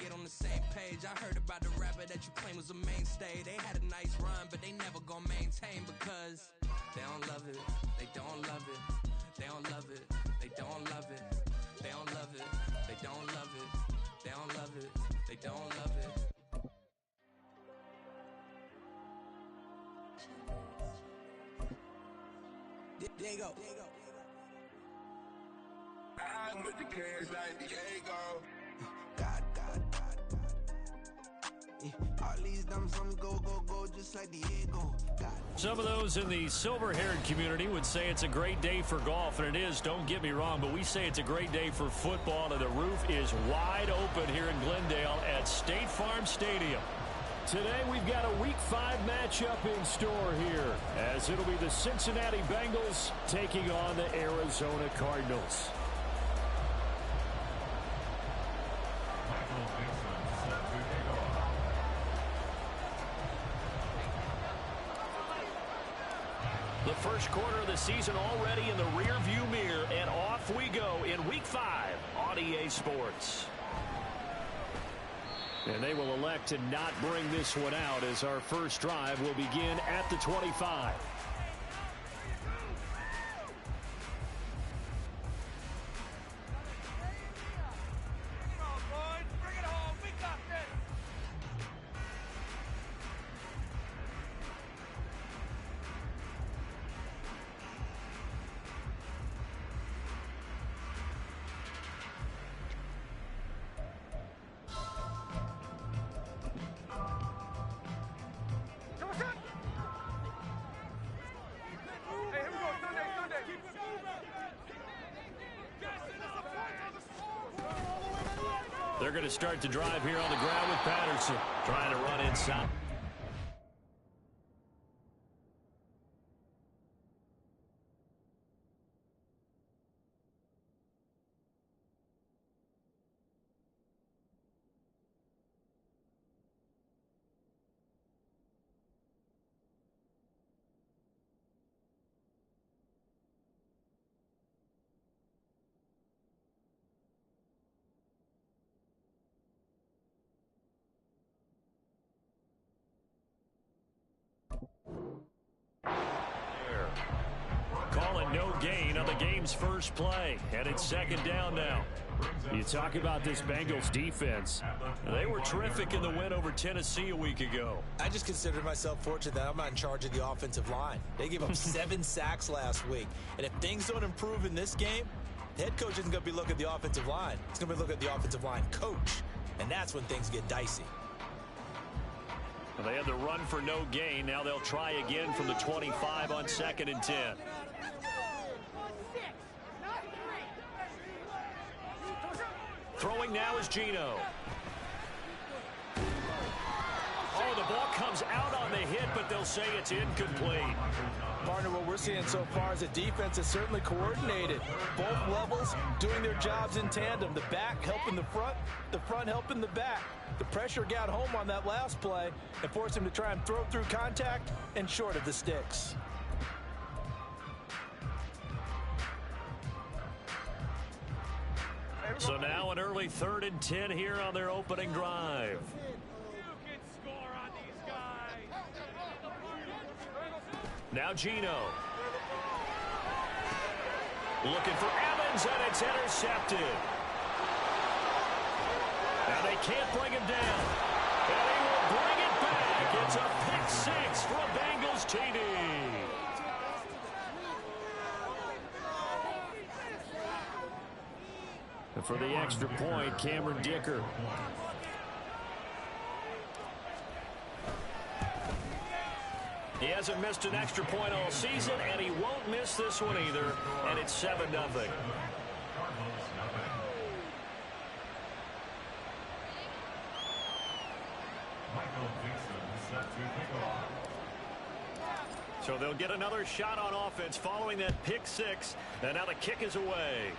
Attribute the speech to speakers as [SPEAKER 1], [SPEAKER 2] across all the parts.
[SPEAKER 1] get on the same page. I heard about the rapper that you claim was a mainstay. They had a nice run, but they never gonna maintain because they don't love it, they don't love it, they don't love it, they don't love it, they don't love it, they don't love it, they don't love it, they don't love it. There you go.
[SPEAKER 2] I'm with the kids like Diego.
[SPEAKER 1] God. All these dumps on go, just like Diego. God.
[SPEAKER 3] Some of those in the silver-haired community would say it's a great day for golf, and it is, don't get me wrong, but we say it's a great day for football, and the roof is wide open here in Glendale at State Farm Stadium.
[SPEAKER 4] Today we've got a Week 5 matchup in store here, as it'll be the Cincinnati Bengals taking on the Arizona Cardinals.
[SPEAKER 3] The first quarter of the season already in the rearview mirror, and off we go in Week 5 on EA Sports.
[SPEAKER 4] And they will elect to not bring this one out as our first drive will begin at the 25. They're going to start the drive here on the ground with Patterson trying to run inside. No gain on the game's first play, and it's second down now. You talk about this Bengals defense. They were terrific in the win over Tennessee a week ago.
[SPEAKER 5] I just consider myself fortunate that I'm not in charge of the offensive line. They gave up 7 sacks last week, and if things don't improve in this game, the head coach isn't going to be looking at the offensive line. He's going to be looking at the offensive line coach, and that's when things get dicey.
[SPEAKER 4] Well, they had the run for no gain. Now they'll try again from the 25 on 2nd and 10. Throwing now is Geno. Oh, the ball comes out on the hit, but they'll say it's incomplete.
[SPEAKER 5] Partner, what we're seeing so far is the defense is certainly coordinated. Both levels doing their jobs in tandem. The back helping the front helping the back. The pressure got home on that last play and forced him to try and throw through contact and short of the sticks.
[SPEAKER 4] So now an early 3rd and 10 here on their opening drive.
[SPEAKER 6] You can score on these guys.
[SPEAKER 4] Now Geno. Looking for Evans, and it's intercepted. Now they can't bring him down. And he will bring it back. It's a pick 6 for a Bengals TD. And for the extra point, Cameron Dicker. He hasn't missed an extra point all season, and he won't miss this one either. And it's 7-0. So they'll get another shot on offense following that pick 6. And now the kick is away.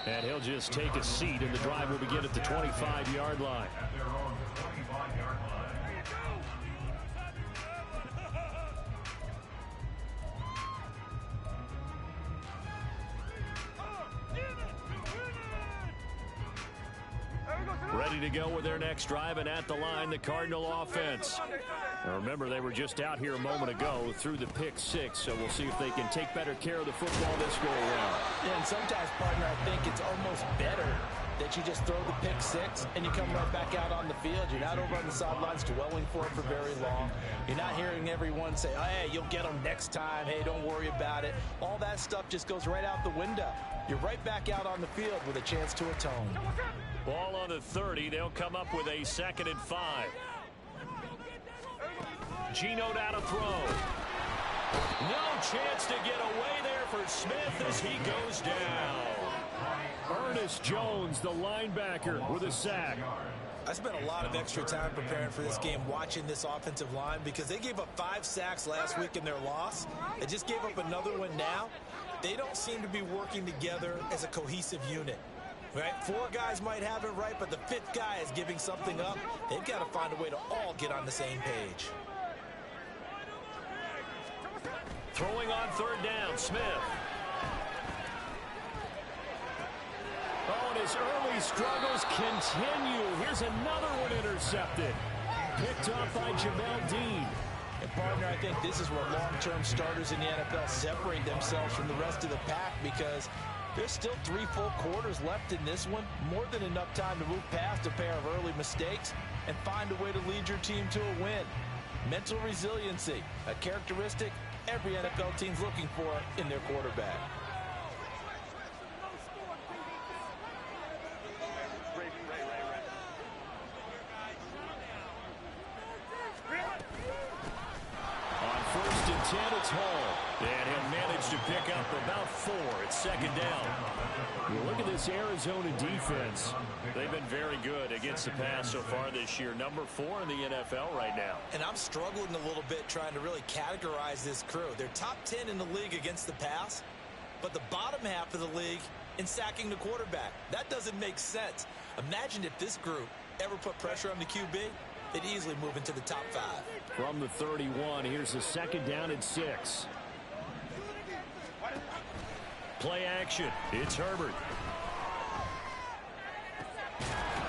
[SPEAKER 4] And he'll just take a seat, and the drive will begin at the 25-yard line.
[SPEAKER 6] At their own 25-yard line.
[SPEAKER 3] Ready to go with their next drive, and at the line, the Cardinal offense. Now remember, they were just out here a moment ago through the pick six, so we'll see if they can take better care of the football this go around.
[SPEAKER 5] Yeah, and sometimes, partner, I think it's almost better that you just throw the pick six and you come right back out on the field. You're not over on the sidelines dwelling for it for very long. You're not hearing everyone say, oh, hey, you'll get them next time. Hey, don't worry about it. All that stuff just goes right out the window. You're right back out on the field with a chance to atone.
[SPEAKER 3] Ball on the 30. They'll come up with a 2nd and 5. Geno down to throw. No chance to get away there for Smith as he goes down. Ernest Jones, the linebacker, with a sack.
[SPEAKER 5] I spent a lot of extra time preparing for this game watching this offensive line because they gave up 5 sacks last week in their loss. They just gave up another one now. They don't seem to be working together as a cohesive unit. Right? 4 guys might have it right, but the 5th guy is giving something up. They've got to find a way to all get on the same page.
[SPEAKER 3] Throwing on 3rd down, Smith. Oh, and his early struggles continue. Here's another one intercepted. Picked off by Jamel Dean.
[SPEAKER 5] And, partner, I think this is where long-term starters in the NFL separate themselves from the rest of the pack because there's still 3 full quarters left in this one. More than enough time to move past a pair of early mistakes and find a way to lead your team to a win. Mental resiliency, a characteristic every NFL team's looking for in their quarterback.
[SPEAKER 3] On 1st and 10, it's Hall. And he'll manage to pick up about 4. It's 2nd down. You look at this Arizona defense. They've been very good against the pass so far this year. Number 4 in the NFL right now.
[SPEAKER 5] And I'm struggling a little bit trying to really categorize this crew. They're top 10 in the league against the pass, but the bottom half of the league in sacking the quarterback. That doesn't make sense. Imagine if this group ever put pressure on the QB, they'd easily move into the top 5.
[SPEAKER 3] From the 31, here's the 2nd down and 6. Play action. It's Herbert.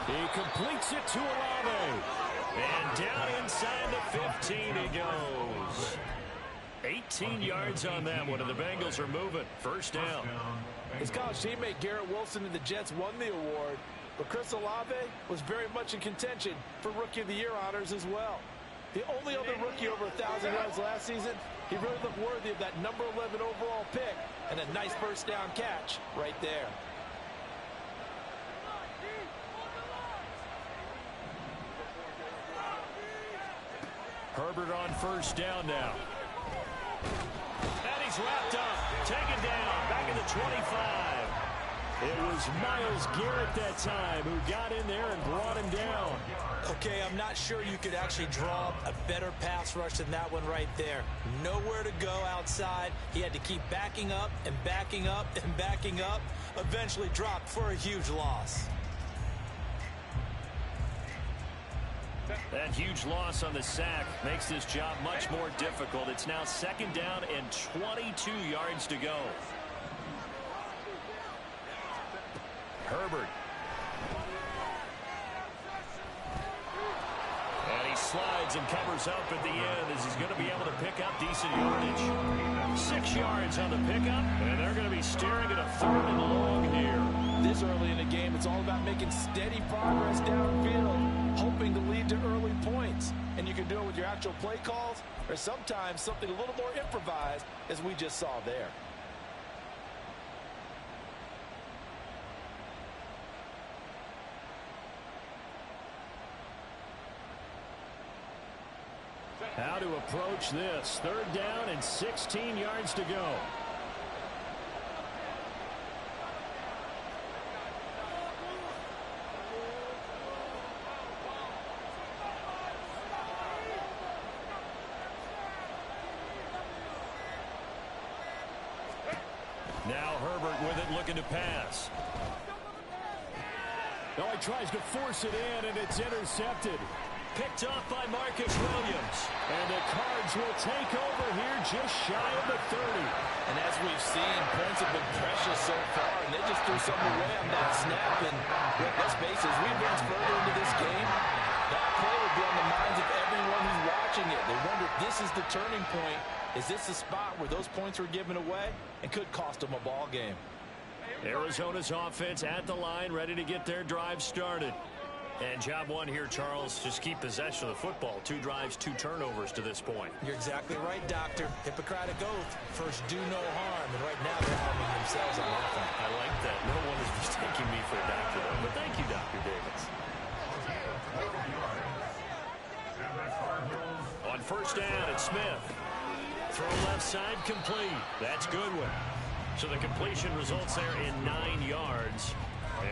[SPEAKER 3] He completes it to Olave. And down inside the 15 he goes. 18 yards on that one, and the Bengals are moving. 1st down.
[SPEAKER 5] His college teammate Garrett Wilson and the Jets won the award, but Chris Olave was very much in contention for Rookie of the Year honors as well. The only other rookie over 1,000 yards last season, he really looked worthy of that number 11 overall pick and a nice 1st down catch right there.
[SPEAKER 3] Herbert on 1st down now. And he's wrapped up, taken down, back in the 25. It was Myles Garrett that time who got in there and brought him down.
[SPEAKER 5] Okay, I'm not sure you could actually draw a better pass rush than that one right there. Nowhere to go outside. He had to keep backing up and backing up and backing up. Eventually dropped for a huge loss.
[SPEAKER 3] That huge loss on the sack makes this job much more difficult. It's now 2nd down and 22 yards to go. Herbert. And he slides and covers up at the end as he's going to be able to pick up decent yardage. 6 yards on the pickup, and they're going to be staring at a 3rd and long here.
[SPEAKER 5] This early in the game, it's all about making steady progress downfield, hoping to lead to early points. And you can do it with your actual play calls, or sometimes something a little more improvised, as we just saw there.
[SPEAKER 3] How to approach this. 3rd down and 16 yards to go. Now Herbert with it, looking to pass. Oh, he tries to force it in, and it's intercepted. Picked off by Marcus Williams. And the Cards will take over here just shy of the 30.
[SPEAKER 5] And as we've seen, points have been precious so far, and they just threw something away on that snap. And let's face it, as we advance further into this game, that play will be on the minds of everyone who's watching it. They wonder if this is the turning point. Is this the spot where those points were given away and could cost them a ball game?
[SPEAKER 3] Arizona's offense at the line, ready to get their drive started. And job one here, Charles, just keep possession of the football. 2 drives, 2 turnovers to this point.
[SPEAKER 5] You're exactly right, Doctor. Hippocratic oath. First, do no harm. And right now, they're harming themselves on offense.
[SPEAKER 3] I like that. No one is mistaking me for a doctor, though. But thank you, Dr. Davis. On first down, it's Smith. Throw left side, complete. That's Goodwin. So the completion results there in 9 yards.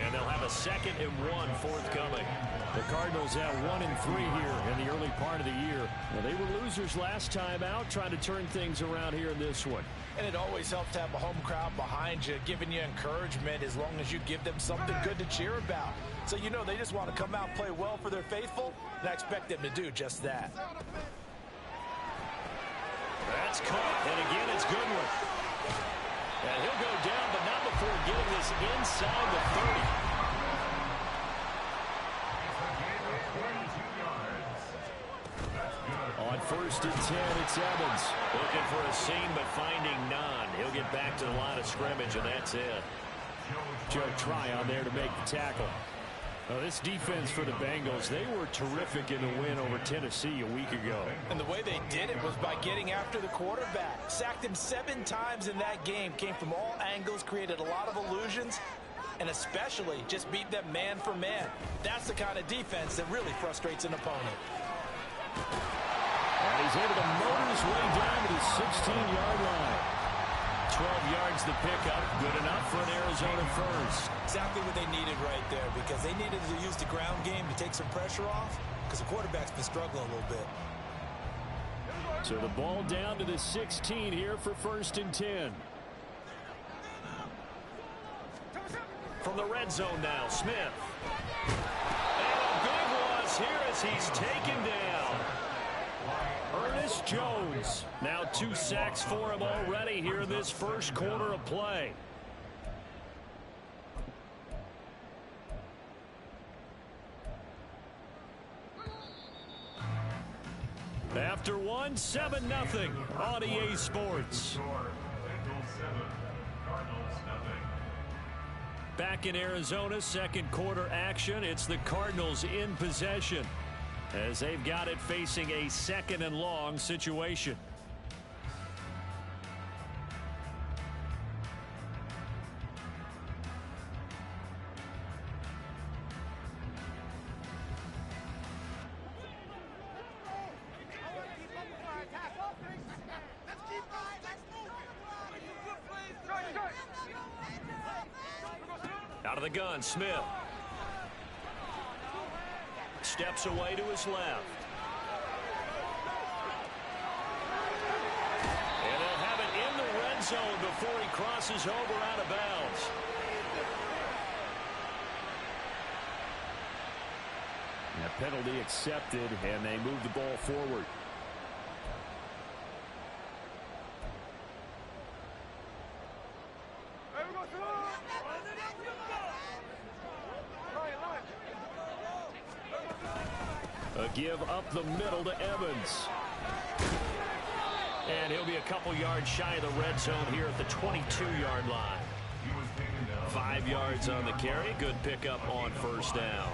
[SPEAKER 3] And they'll have a 2nd and 1 forthcoming.
[SPEAKER 4] The Cardinals at 1-3 here in the early part of the year. Well, they were losers last time out, trying to turn things around here in this one.
[SPEAKER 5] And it always helps to have a home crowd behind you, giving you encouragement as long as you give them something good to cheer about. So you know they just want to come out and play well for their faithful, and I expect them to do just that.
[SPEAKER 3] That's caught, and again it's Goodwin. And he'll go down, but not before getting this inside the 30.
[SPEAKER 4] On first and 10, it's Evans.
[SPEAKER 3] Looking for a seam, but finding none. He'll get back to the line of scrimmage, and that's it.
[SPEAKER 4] Joe Tryon there to make the tackle. Well, this defense for the Bengals, they were terrific in the win over Tennessee a week ago.
[SPEAKER 5] And the way they did it was by getting after the quarterback. Sacked him 7 times in that game. Came from all angles, created a lot of illusions, and especially just beat them man for man. That's the kind of defense that really frustrates an opponent.
[SPEAKER 4] And he's able to motor his way down to the 16-yard line.
[SPEAKER 3] 12 yards to pick up. Good enough for an Arizona first.
[SPEAKER 5] Exactly what they needed right there, because they needed to use the ground game to take some pressure off, because the quarterback's been struggling a little bit.
[SPEAKER 4] So the ball down to the 16 here for first and 10.
[SPEAKER 3] From the red zone now, Smith. And a good loss here as he's taken down. Ernest Jones. Now 2 sacks for him already here in this first quarter of play. After one, 7-0 on EA Sports. Back in Arizona, second quarter action. It's the Cardinals in possession as they've got it facing a 2nd and long situation. Out of the gun, Smith. Steps away to his left. And they'll have it in the red zone before he crosses over out of bounds.
[SPEAKER 4] And a penalty accepted, and they move the ball forward. A give up the middle to Evans.
[SPEAKER 3] And he'll be a couple yards shy of the red zone here at the 22-yard line. 5 yards on the carry. Good pickup on first down.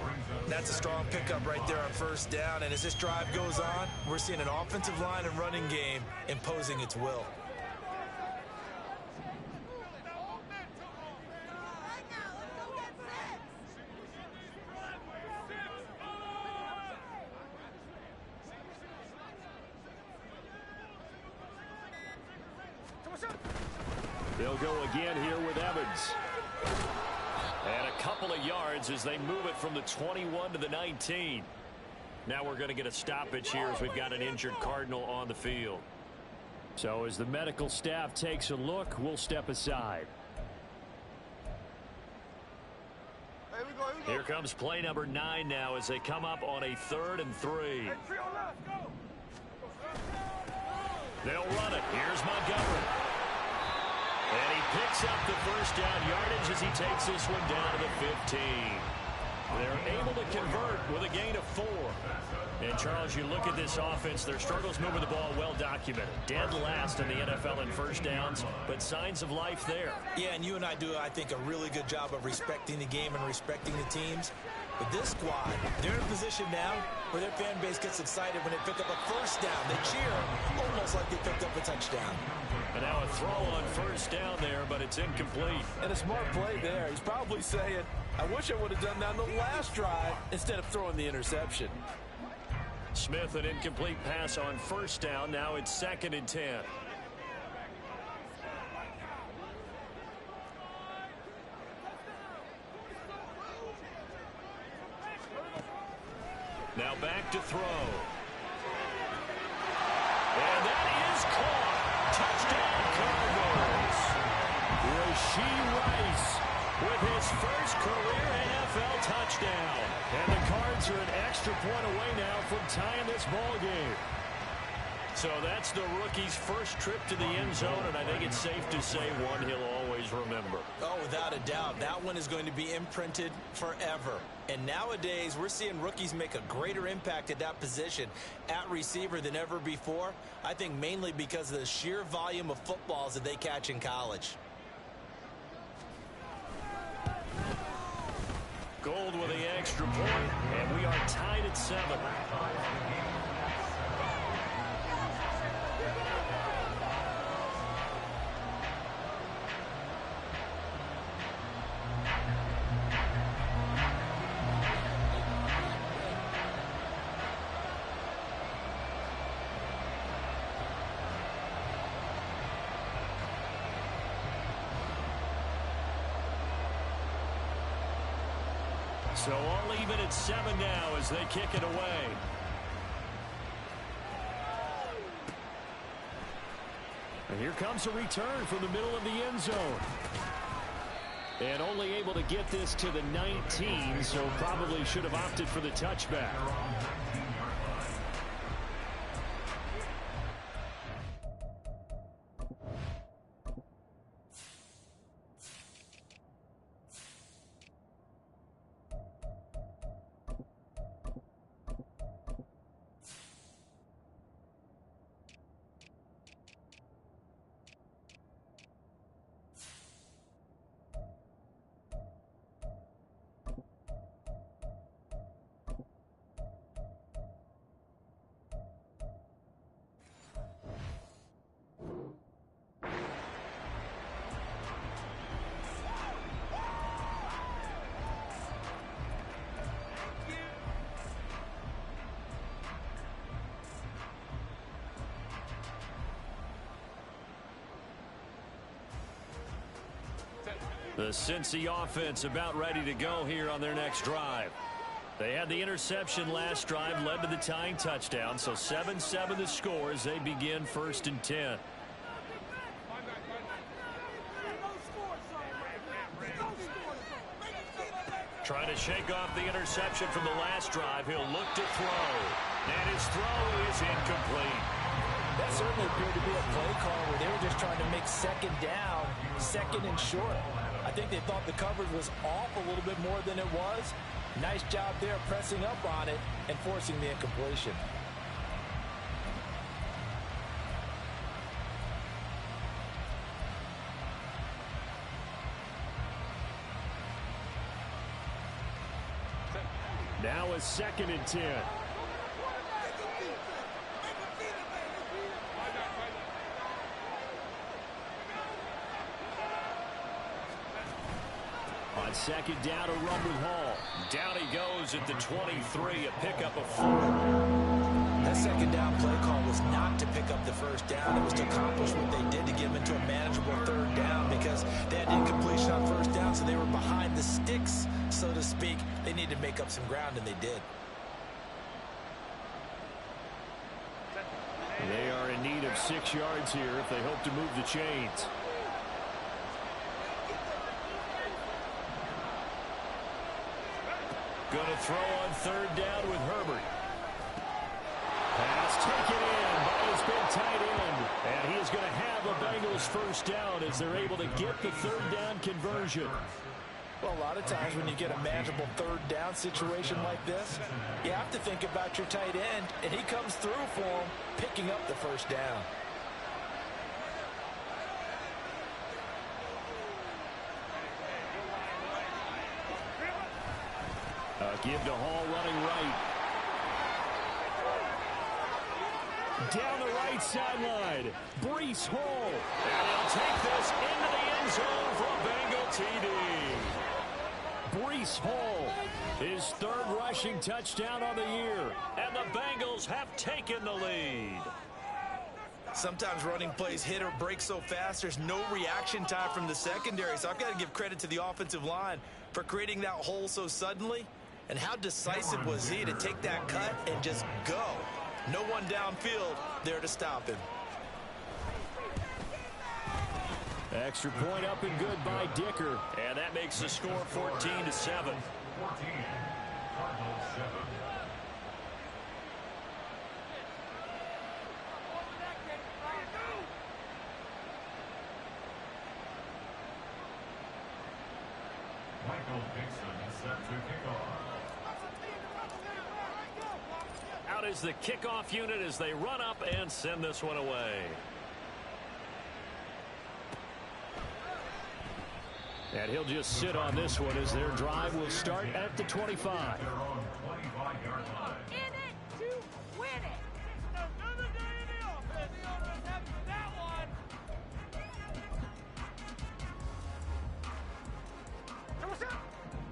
[SPEAKER 5] That's a strong pickup right there on first down. And as this drive goes on, we're seeing an offensive line and running game imposing its will.
[SPEAKER 4] They'll go again here with Evans.
[SPEAKER 3] And a couple of yards as they move it from the 21 to the 19. Now we're going to get a stoppage here as we've got an injured Cardinal on the field.
[SPEAKER 4] So as the medical staff takes a look, we'll step aside.
[SPEAKER 3] Here comes play number 9 now as they come up on a 3rd and 3. They'll run it. Here's Montgomery. And he picks up the first down yardage as he takes this one down to the 15. They're able to convert with a gain of 4. And, Charles, you look at this offense, their struggles moving the ball well documented. Dead last in the NFL in first downs, but signs of life there.
[SPEAKER 5] Yeah, and you and I do, I think, a really good job of respecting the game and respecting the teams. But this squad, they're in a position now where their fan base gets excited when they pick up a first down. They cheer almost like they picked up a touchdown.
[SPEAKER 3] And now a throw on first down there, but it's incomplete.
[SPEAKER 5] And a smart play there. He's probably saying, I wish I would have done that on the last drive instead of throwing the interception.
[SPEAKER 3] Smith, an incomplete pass on first down. Now it's 2nd and 10. Now back to throw. And that is caught. Touchdown Cardinals. Rashee Rice with his first career NFL touchdown. And the Cards are an extra point away now from tying this ball game. So that's the rookie's first trip to the end zone, and I think it's safe to say one he'll always remember.
[SPEAKER 5] Oh, without a doubt. That one is going to be imprinted forever. And nowadays, we're seeing rookies make a greater impact at that position at receiver than ever before. I think mainly because of the sheer volume of footballs that they catch in college.
[SPEAKER 3] Gold with the extra point, and we are tied at 7. So all even at 7 now as they kick it away. And here comes a return from the middle of the end zone. And only able to get this to the 19, so probably should have opted for the touchback. The Cincy offense about ready to go here on their next drive. They had the interception last drive, led to the tying touchdown, so 7-7 the score as they begin 1st and 10. Trying to shake off the interception from the last drive. He'll look to throw. And his throw is incomplete.
[SPEAKER 5] That certainly appeared to be a play call where they were just trying to make 2nd down, 2nd and short. I think they thought the coverage was off a little bit more than it was. Nice job there pressing up on it and forcing the incompletion.
[SPEAKER 3] Now a 2nd and 10. On 2nd down, a run with Hall. Down he goes at the 23, a pickup of 4.
[SPEAKER 5] That 2nd down play call was not to pick up the first down. It was to accomplish what they did to get them into a manageable 3rd down because they had incompletion on 1st down, so they were behind the sticks, so to speak. They needed to make up some ground, and they did.
[SPEAKER 3] They are in need of 6 yards here if they hope to move the chains. Going to throw on 3rd down with Herbert. Pass taken in by his been tight end. And he is going to have a Bengals first down as they're able to get the third down conversion.
[SPEAKER 5] Well, a lot of times when you get a manageable third down situation like this, you have to think about your tight end, and he comes through for him, picking up the first down.
[SPEAKER 3] Give to Hall running right. Down the right sideline. Breece Hall. And he'll take this into the end zone for a Bengal TD. Breece Hall, his third rushing touchdown on the year. And the Bengals have taken the lead.
[SPEAKER 5] Sometimes running plays hit or break so fast, there's no reaction time from the secondary. So I've got to give credit to the offensive line for creating that hole so suddenly. And how decisive was he to take that cut and just go? No one downfield there to stop him.
[SPEAKER 3] Extra point up and good by Dicker. And that makes the score 14-7. Out is the kickoff unit as they run up and send this one away. And he'll just sit on this one as their drive will start at the 25.
[SPEAKER 6] In it to win it. Another day in the office. The offense happy with that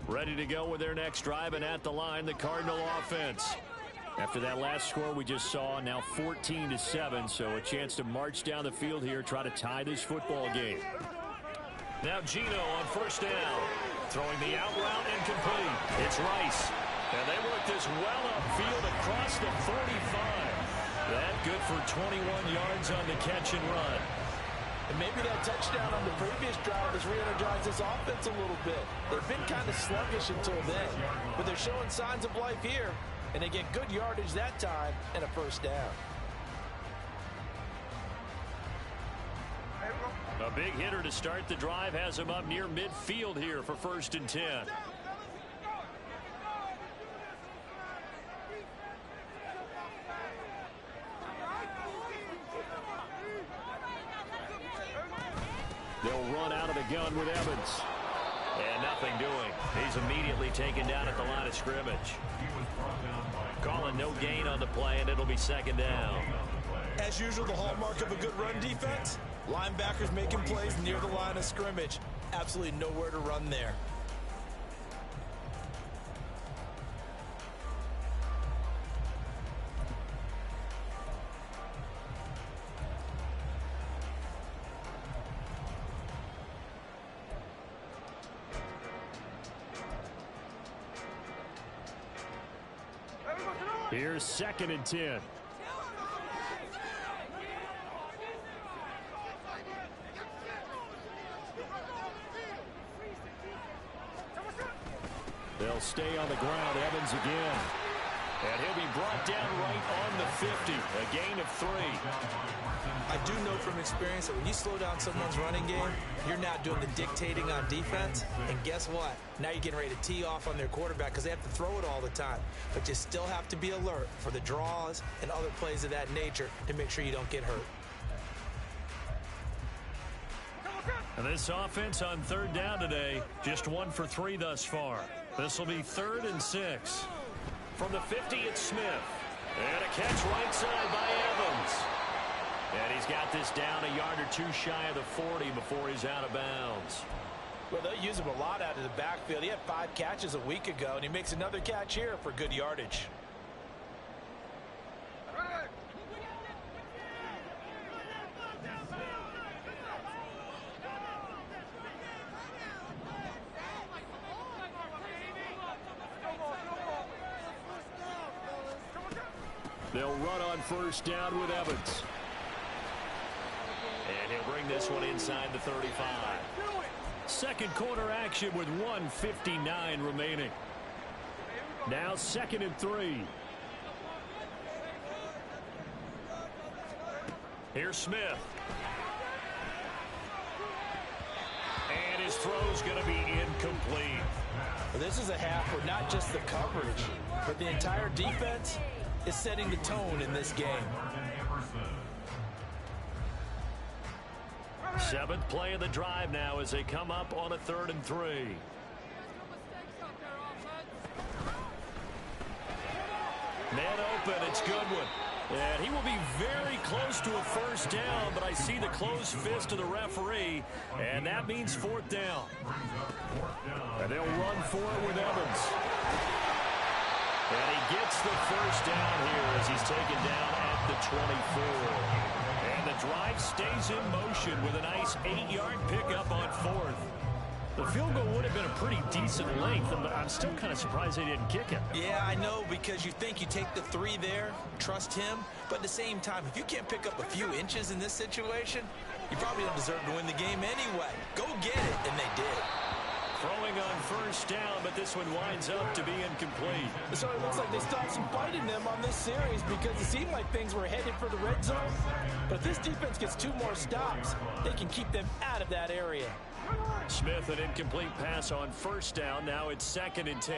[SPEAKER 6] one.
[SPEAKER 3] Ready to go with their next drive, and at the line, the Cardinal offense. After that last score we just saw, now 14-7, so a chance to march down the field here, try to tie this football game. Now Gino on first down. Throwing the out route incomplete. It's Rice. And they work this well upfield across the 45. That good for 21 yards on the catch and run.
[SPEAKER 5] And maybe that touchdown on the previous drive has re-energized this offense a little bit. They've been kind of sluggish until then, but they're showing signs of life here, and they get good yardage that time and a first down.
[SPEAKER 3] A big hitter to start the drive has him up near midfield here for 1st and 10. They'll run out of the gun with Evans. And nothing doing. He's immediately taken down at the line of scrimmage. Calling no gain on the play, and it'll be 2nd down.
[SPEAKER 5] As usual, the hallmark of a good run defense, linebackers making plays near the line of scrimmage. Absolutely nowhere to run there.
[SPEAKER 3] Here's 2nd and 10. They'll stay on the ground. Evans again. And he'll be brought down right on the 50. A gain of 3.
[SPEAKER 5] I do know from experience that when you slow down someone's running game, you're now doing the dictating on defense. And guess what? Now you're getting ready to tee off on their quarterback because they have to throw it all the time. But you still have to be alert for the draws and other plays of that nature to make sure you don't get hurt.
[SPEAKER 3] And this offense on 3rd down today, just 1 for 3 thus far. This will be 3rd and 6. From the 50, it's Smith. And a catch right side by Evans. And he's got this down a yard or 2 shy of the 40 before he's out of bounds.
[SPEAKER 5] Well, they'll use him a lot out of the backfield. He had 5 catches a week ago, and he makes another catch here for good yardage.
[SPEAKER 3] They'll run on 1st down with Evans. And he'll bring this one inside the 35. Second quarter action with 1:59 remaining. Now 2nd and 3. Here's Smith. And his throw's going to be incomplete.
[SPEAKER 5] Well, this is a half where not just the coverage, but the entire defense is setting the tone in this game.
[SPEAKER 3] 7th play of the drive now as they come up on a 3rd and 3. Man open, it's Goodwin. And he will be very close to a first down, but I see the closed fist of the referee, and that means 4th down. And they'll run for it with Evans. And he gets the first down here as he's taken down at the 24. And the drive stays in motion with a nice 8-yard pickup on 4th. The field goal would have been a pretty decent length, but I'm still kind of surprised they didn't kick it.
[SPEAKER 5] Yeah, I know, because you think you take the 3 there, trust him, but at the same time, if you can't pick up a few inches in this situation, you probably don't deserve to win the game anyway. Go get it, and they did.
[SPEAKER 3] Throwing on first down, but this one winds up to be incomplete.
[SPEAKER 5] So it looks like they still have some fight in them on this series because it seemed like things were headed for the red zone. But if this defense gets 2 more stops, they can keep them out of that area.
[SPEAKER 3] Smith, an incomplete pass on first down. Now it's 2nd and 10.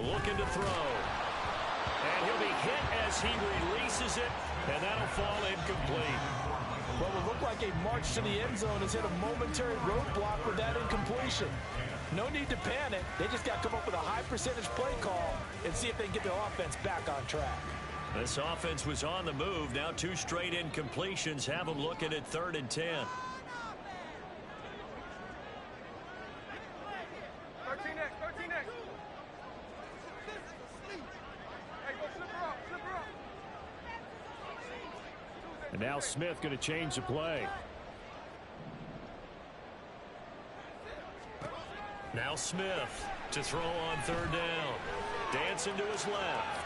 [SPEAKER 3] Looking to throw. And he'll be hit as he releases it, and that'll fall incomplete.
[SPEAKER 5] Well, it looked like a march to the end zone has hit a momentary roadblock with that incompletion. No need to panic. They just got to come up with a high percentage play call and see if they can get their offense back on track.
[SPEAKER 3] This offense was on the move. Now 2 straight incompletions have them looking at 3rd and 10.
[SPEAKER 6] 13 next. Hey, go slip her up.
[SPEAKER 3] And now Smith going to change the play. Now Smith to throw on 3rd down. Dancing to his left.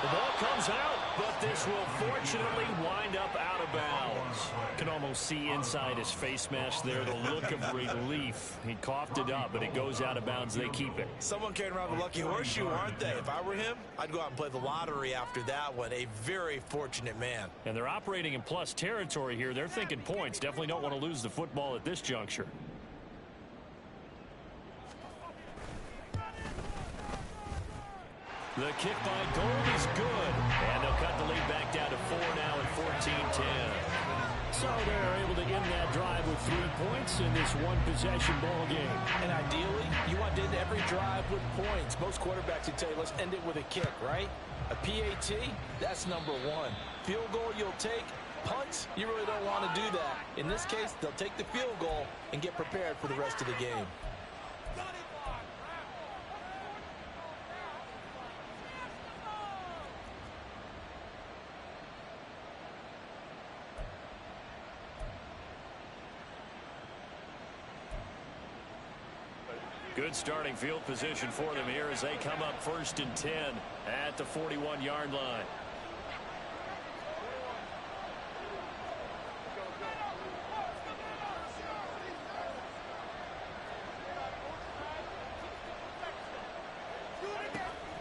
[SPEAKER 3] The ball comes out, but this will fortunately wind up out of bounds. Can almost see inside his face mask there the look of relief. He coughed it up, but it goes out of bounds. They keep it.
[SPEAKER 5] Someone carrying around the lucky horseshoe, aren't they? If I were him, I'd go out and play the lottery after that one. A very fortunate man.
[SPEAKER 3] And they're operating in plus territory here. They're thinking points. Definitely don't want to lose the football at this juncture. The kick by Gold is good. And they'll cut the lead back down to 4 now at 14-10. So they're able to end that drive with 3 points in this one-possession ball game.
[SPEAKER 5] And ideally, you want to end every drive with points. Most quarterbacks would tell you, let's end it with a kick, right? A PAT, that's number 1. Field goal you'll take. Punts, you really don't want to do that. In this case, they'll take the field goal and get prepared for the rest of the game.
[SPEAKER 3] Good starting field position for them here as they come up 1st and 10 at the 41-yard line.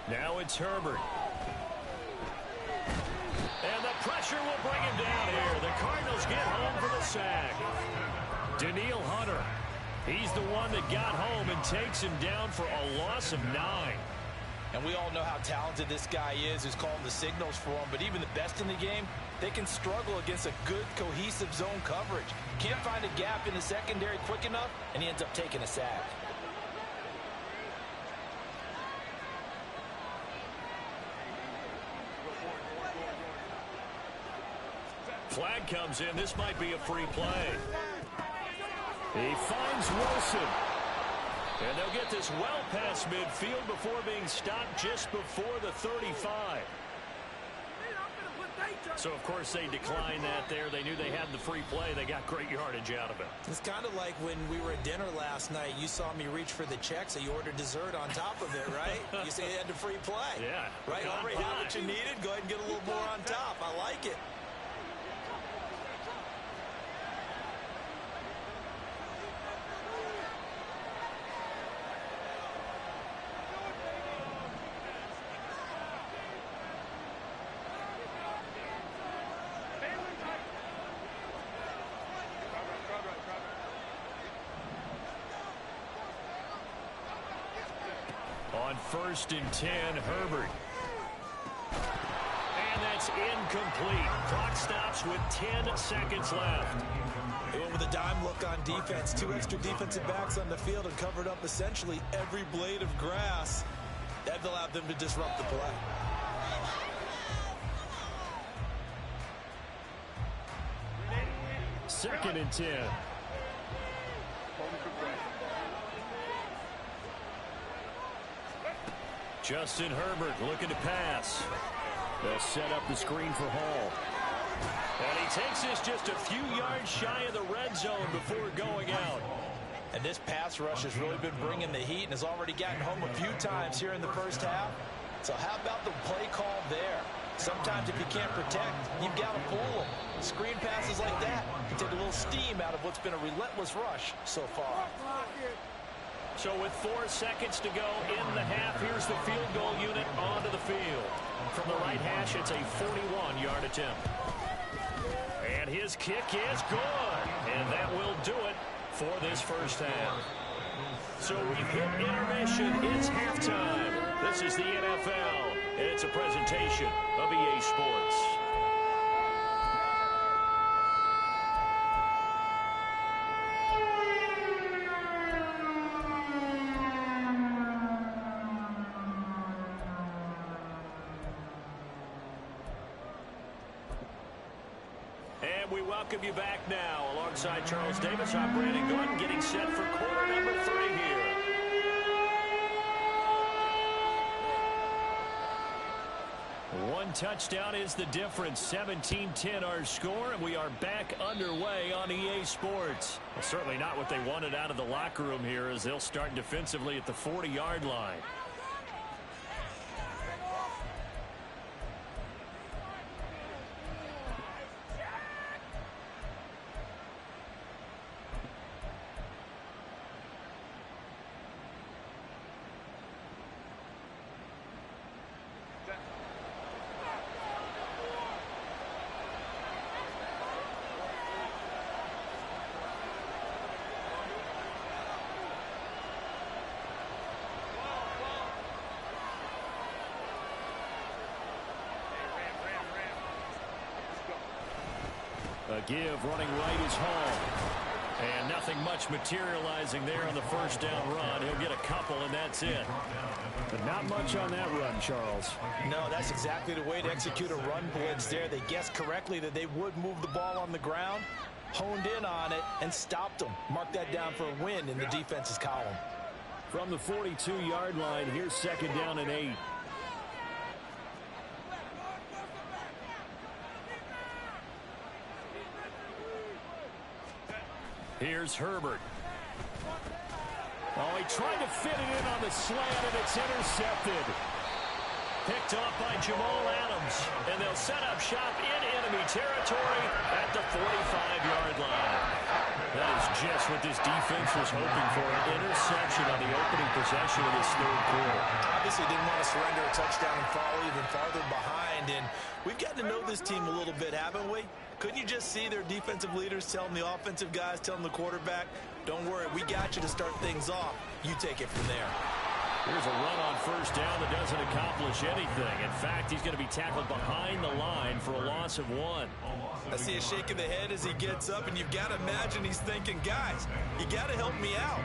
[SPEAKER 3] Now it's Herbert. And the pressure will bring him down here. The Cardinals get home for the sack. Daniil Hunter. He's the one that got home and takes him down for a loss of 9.
[SPEAKER 5] And we all know how talented this guy is who's calling the signals for him. But even the best in the game, they can struggle against a good, cohesive zone coverage. Can't find a gap in the secondary quick enough, and he ends up taking a sack.
[SPEAKER 3] Flag comes in. This might be a free play. He finds Wilson. And they'll get this well past midfield before being stopped just before the 35. So, of course, they declined that there. They knew they had the free play. They got great yardage out of it.
[SPEAKER 5] It's kind of like when we were at dinner last night. You saw me reach for the check, so you ordered dessert on top of it, right? You say you had the free play.
[SPEAKER 3] Yeah.
[SPEAKER 5] Right? Already had what you needed. Go ahead and get a little more on top. I like it.
[SPEAKER 3] On 1st and 10, Herbert. And that's incomplete. Clock stops with 10 seconds left.
[SPEAKER 5] They went with a dime look on defense. 2 extra defensive backs on the field and covered up essentially every blade of grass. That allowed them to disrupt the play.
[SPEAKER 3] Second and 10. Justin Herbert looking to pass. They'll set up the screen for Hall. And he takes this just a few yards shy of the red zone before going out.
[SPEAKER 5] And this pass rush has really been bringing the heat and has already gotten home a few times here in the first half. So how about the play call there? Sometimes if you can't protect, you've got to fool them. Screen passes like that can take a little steam out of what's been a relentless rush so far.
[SPEAKER 3] So with 4 seconds to go in the half, here's the field goal unit onto the field. From the right hash, it's a 41-yard attempt. And his kick is good. And that will do it for this first half. So we've hit intermission. It's halftime. This is the NFL, and it's a presentation of EA Sports. And we welcome you back now. Alongside Charles Davis, I'm Brandon Gordon, getting set for quarter number 3 here. One touchdown is the difference. 17-10 our score, and we are back underway on EA Sports. Well, certainly not what they wanted out of the locker room here, as they'll start defensively at the 40-yard line. A give running right is Hall. And nothing much materializing there on the first down run. He'll get a couple, and that's it. But not much on that run, Charles.
[SPEAKER 5] No, that's exactly the way to execute a run blitz there. They guessed correctly that they would move the ball on the ground, honed in on it, and stopped them. Mark that down for a win in the defense's column.
[SPEAKER 3] From the 42-yard line, here's second down and 8. Here's Herbert. Oh, he tried to fit it in on the slant, and it's intercepted. Picked off by Jamal Adams. And they'll set up shop in enemy territory at the 45-yard line. That is just what this defense was hoping for, an interception on the opening possession of this third quarter.
[SPEAKER 5] Obviously didn't want to surrender a touchdown and fall even farther behind. And we've gotten to know this team a little bit, haven't we? Couldn't you just see their defensive leaders telling the offensive guys, telling the quarterback, don't worry, we got you to start things off. You take it from there.
[SPEAKER 3] Here's a run on first down that doesn't accomplish anything. In fact, he's going to be tackled behind the line for a loss of 1.
[SPEAKER 5] I see a shake of the head as he gets up, and you've got to imagine he's thinking, guys, you got to help me out.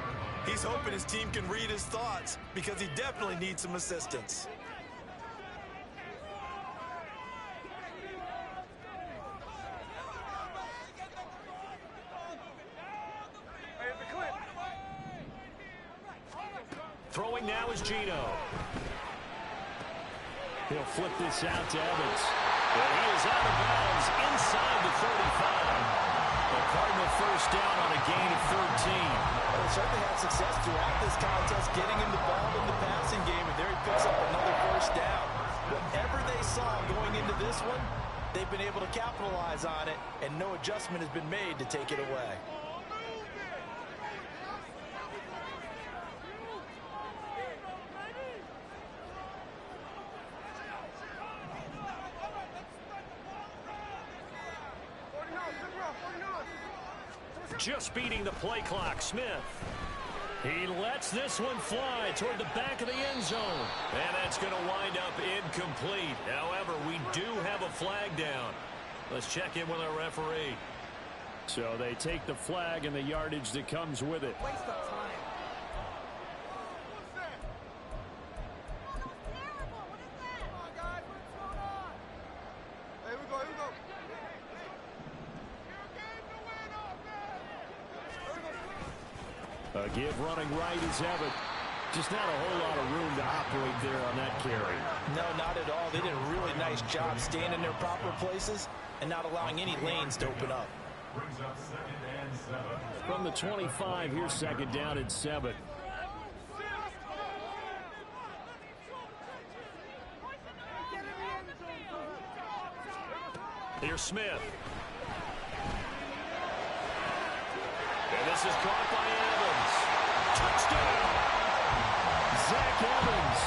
[SPEAKER 5] He's hoping his team can read his thoughts because he definitely needs some assistance.
[SPEAKER 3] Throwing now is Gino. He'll flip this out to Evans. And he is out of bounds inside the 35. The Cardinal first down on a gain of 13.
[SPEAKER 5] Well, they certainly had success throughout this contest getting him the ball in the passing game, and there he picks up another first down. Whatever they saw going into this one, they've been able to capitalize on it, and no adjustment has been made to take it away.
[SPEAKER 3] Just beating the play clock, Smith. He lets this one fly toward the back of the end zone. And that's going to wind up incomplete. However, we do have a flag down. Let's check in with our referee. So they take the flag and the yardage that comes with it.
[SPEAKER 6] Waste of time.
[SPEAKER 3] A give running right is Evan. Just not a whole lot of room to operate there on that carry.
[SPEAKER 5] No, not at all. They did a really nice job staying in their proper places and not allowing any lanes to open up.
[SPEAKER 3] From the 25, here's second down and 7. Here's Smith. And this is caught by Evans. Touchdown! Zach Evans,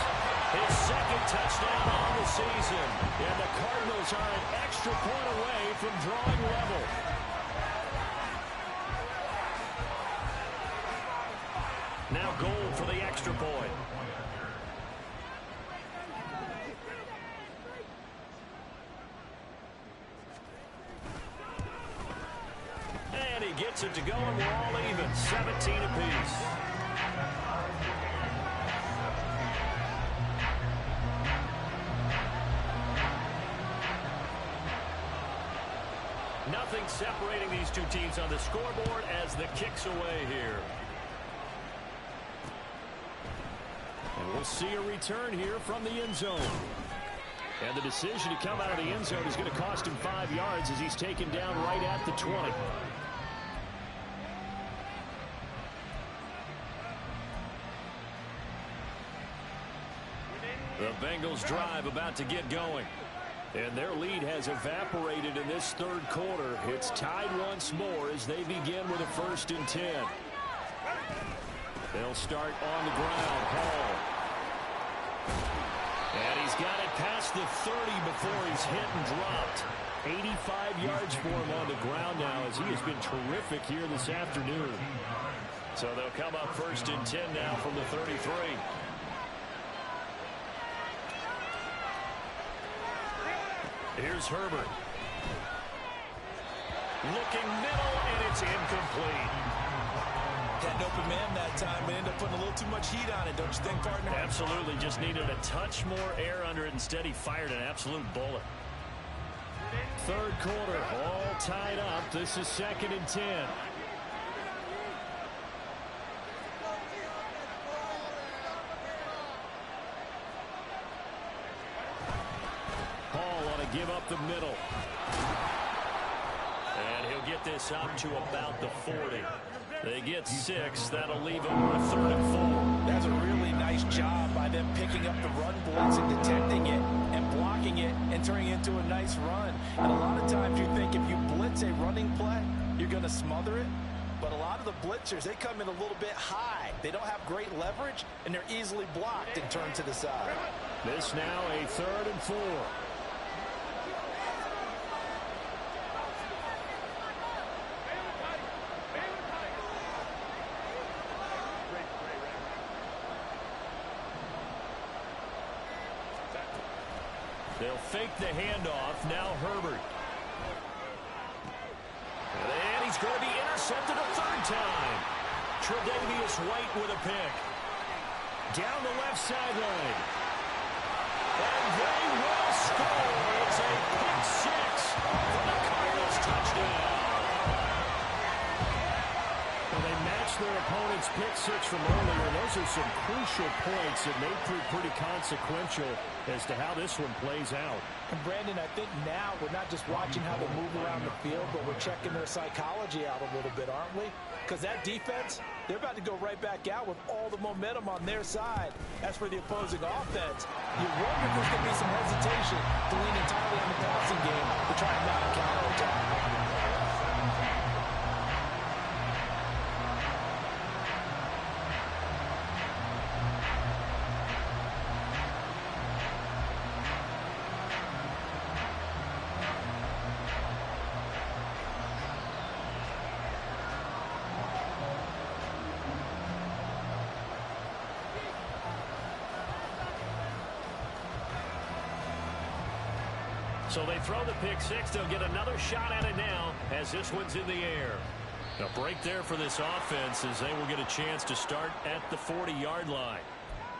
[SPEAKER 3] his second touchdown on the season. And the Cardinals are an extra point away from drawing level. Now goal for the extra point. And he gets it to go, and we're all even. 17 apiece. Nothing separating these two teams on the scoreboard as the kick's away here. And we'll see a return here from the end zone. And the decision to come out of the end zone is going to cost him 5 yards as he's taken down right at the 20. The Bengals drive about to get going. And their lead has evaporated in this third quarter. It's tied once more as they begin with a 1st and 10. They'll start on the ground. Hall. And he's got it past the 30 before he's hit and dropped. 85 yards for him on the ground now as he has been terrific here this afternoon. So they'll come up 1st and 10 now from the 33. Here's Herbert. Looking middle, and it's incomplete.
[SPEAKER 5] Had an open man that time, but ended up putting a little too much heat on it, don't you think, partner?
[SPEAKER 3] Absolutely. Just needed a touch more air under it. Instead, he fired an absolute bullet. Third quarter, all tied up. This is 2nd and 10. Give up the middle. And he'll get this up to about the 40. They get 6. That'll leave them with 3rd and 4.
[SPEAKER 5] That's a really nice job by them picking up the run blitz and detecting it and blocking it and turning it into a nice run. And a lot of times you think if you blitz a running play, you're going to smother it. But a lot of the blitzers, they come in a little bit high. They don't have great leverage, and they're easily blocked and turned to the side.
[SPEAKER 3] This now a 3rd and 4. They'll fake the handoff. Now Herbert. And he's going to be intercepted a 3rd time. Tre'Davious White with a pick. Down the left sideline. And they will score. It's a pick 6 for the Cardinals touchdown. Well, they matched their opponent's pick 6 from earlier. Those are some crucial points that may prove pretty consequential as to how this one plays out.
[SPEAKER 5] And Brandon, I think now we're not just watching how they move around the field, but we're checking their psychology out a little bit, aren't we? Because that defense, they're about to go right back out with all the momentum on their side. As for the opposing offense, you wonder if there's going to be some hesitation to lean entirely on the passing game to try and mount a counterattack.
[SPEAKER 3] So they throw the pick six. They'll get another shot at it now as this one's in the air. A break there for this offense as they will get a chance to start at the 40-yard line.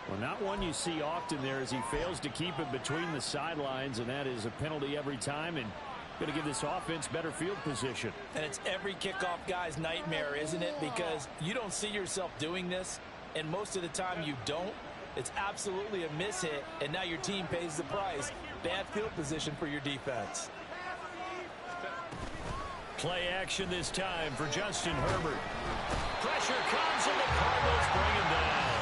[SPEAKER 4] Well, not one you see often there as he fails to keep it between the sidelines, and that is a penalty every time, and going to give this offense better field position.
[SPEAKER 5] And it's every kickoff guy's nightmare, isn't it? Because you don't see yourself doing this, and most of the time you don't. It's absolutely a mishit, and now your team pays the price. Bad field position for your defense.
[SPEAKER 3] Play action this time for Justin Herbert. Pressure comes, and the Cardinals bring him down.